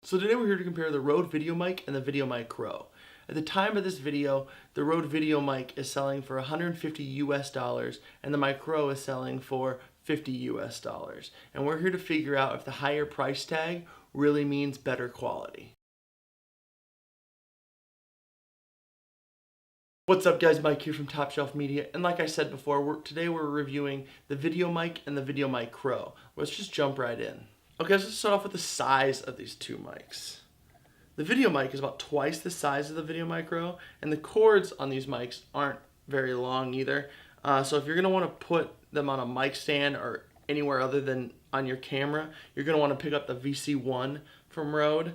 So today we're here to compare the Rode VideoMic and the VideoMicro. At the time of this video, the Rode VideoMic is selling for $150 US and the Micro is selling for $50 US. And we're here to figure out if the higher price tag really means better quality. What's up guys, Mike here from TopShelf Media, and like I said before, today we're reviewing the VideoMic and the VideoMicro. Let's just jump right in. Okay, let's start off with the size of these two mics. The VideoMic is about twice the size of the VideoMicro, and the cords on these mics aren't very long either. So if you're going to want to put them on a mic stand or anywhere other than on your camera, you're going to want to pick up the VC1 from Rode.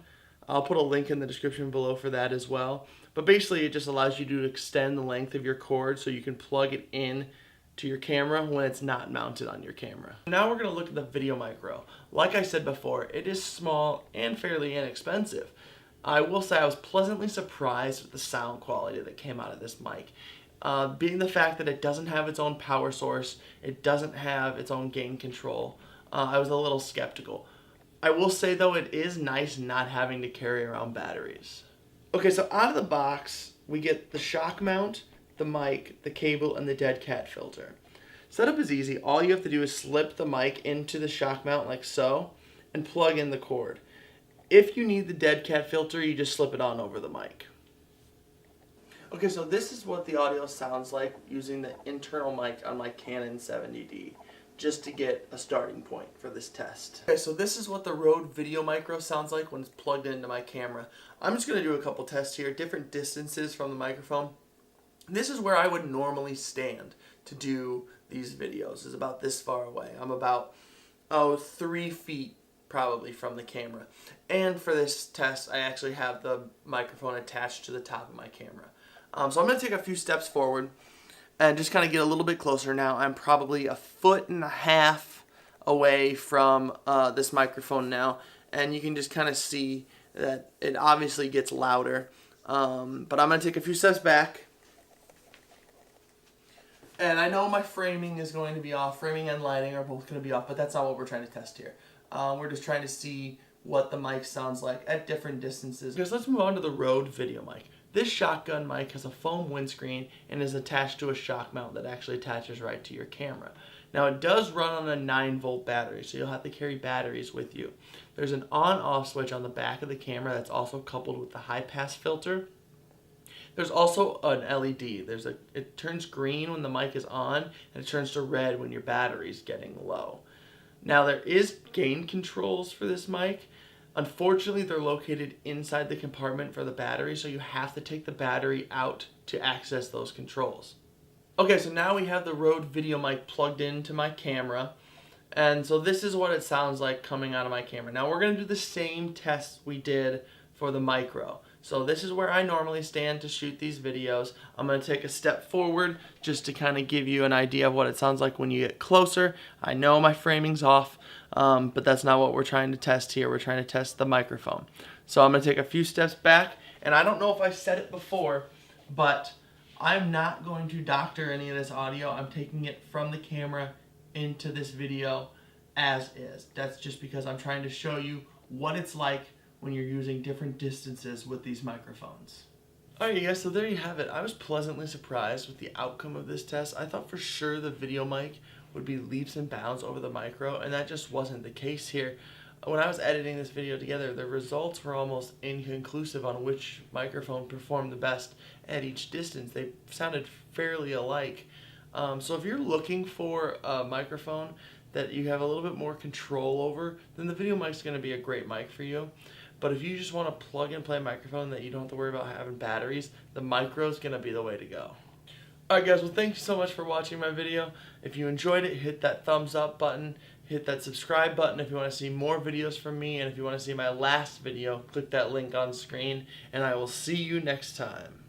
I'll put a link in the description below for that as well. But basically it just allows you to extend the length of your cord so you can plug it in to your camera when it's not mounted on your camera. Now we're going to look at the VideoMicro. Like I said before, it is small and fairly inexpensive. I will say I was pleasantly surprised with the sound quality that came out of this mic. Being the fact that it doesn't have its own power source, it doesn't have its own gain control, I was a little skeptical. I will say though, it is nice not having to carry around batteries. Okay, so out of the box, we get the shock mount, the mic, the cable, and the dead cat filter. Setup is easy. All you have to do is slip the mic into the shock mount like so, and plug in the cord. If you need the dead cat filter, you just slip it on over the mic. Okay, so this is what the audio sounds like using the internal mic on my Canon 70D, just to get a starting point for this test. Okay, so this is what the Rode VideoMicro sounds like when it's plugged into my camera. I'm just going to do a couple tests here, different distances from the microphone. This is where I would normally stand to do these videos, is about this far away. I'm about 3 feet probably from the camera. And for this test, I actually have the microphone attached to the top of my camera. So I'm going to take a few steps forward and just kind of get a little bit closer. Now I'm probably 1.5 feet away from this microphone now, and you can just kind of see that it obviously gets louder. But I'm going to take a few steps back. And I know my framing is going to be off. Framing and lighting are both going to be off, but that's not what we're trying to test here. We're just trying to see what the mic sounds like at different distances. Because let's move on to the Rode VideoMic. This shotgun mic has a foam windscreen and is attached to a shock mount that actually attaches right to your camera. Now it does run on a 9-volt battery, so you'll have to carry batteries with you. There's an on-off switch on the back of the camera that's also coupled with the high-pass filter. There's also an LED. It turns green when the mic is on, and it turns to red when your battery's getting low. Now there is gain controls for this mic. Unfortunately, they're located inside the compartment for the battery, so you have to take the battery out to access those controls. Okay, so now we have the Rode VideoMic plugged into my camera, and so this is what it sounds like coming out of my camera. Now we're going to do the same test we did for the Micro. So this is where I normally stand to shoot these videos. I'm going to take a step forward just to kind of give you an idea of what it sounds like when you get closer. I know my framing's off, but that's not what we're trying to test here. We're trying to test the microphone. So I'm going to take a few steps back, and I don't know if I said it before, but I'm not going to doctor any of this audio. I'm taking it from the camera into this video as is. That's just because I'm trying to show you what it's like when you're using different distances with these microphones. Alright guys, so there you have it. I was pleasantly surprised with the outcome of this test. I thought for sure the VideoMic would be leaps and bounds over the Micro, and that just wasn't the case here. When I was editing this video together, the results were almost inconclusive on which microphone performed the best at each distance. They sounded fairly alike. So if you're looking for a microphone that you have a little bit more control over, then the VideoMic is going to be a great mic for you. But if you just want to plug and play a microphone that you don't have to worry about having batteries, the Micro is going to be the way to go. Alright guys, well thank you so much for watching my video. If you enjoyed it, hit that thumbs up button, hit that subscribe button if you want to see more videos from me, and if you want to see my last video, click that link on screen, and I will see you next time.